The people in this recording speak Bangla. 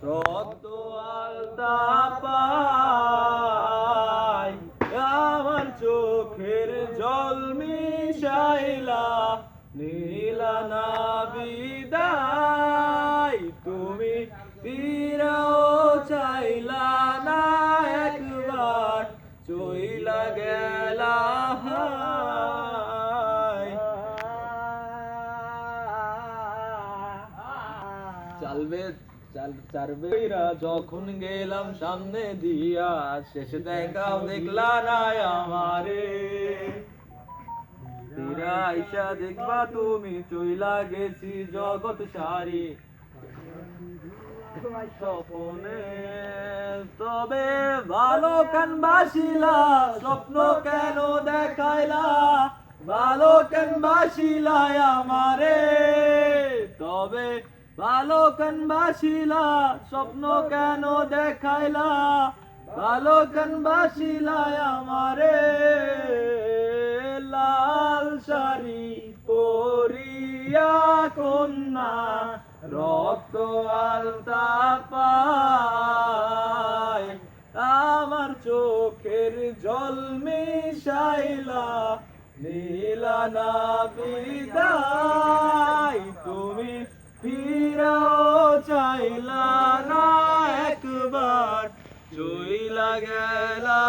রক্ত আলতা পায় আমার চোখের জল মিশাইলা নীলা না বিদায় তুমি ফিরাও চাইলা না একবার চইলা গেলা চালবে চারবেরা যখন গেলাম সামনে দিয়া শেষে দেখাও দেখলা না আমারে ফিরা আইসা দেখবা তুমি চইলা গেছি জগৎ সারি স্বপনে তবে ভালো কেন বাসিলা স্বপ্ন কেন দেখাইলা ভালো কেন বাসিলা আমারে তবে ভালো কেন বাসিলা স্বপ্ন কেন দেখাইলা ভালো কেন বাসিলা আমারে লাল শাড়ি পরিয়া কন্যা রক্ত আলতা পায় আমার চোখের জল মিশাইলা নীলা না বিদায় তুমি ফিরাও চাইলা না একবার চইলা গেলা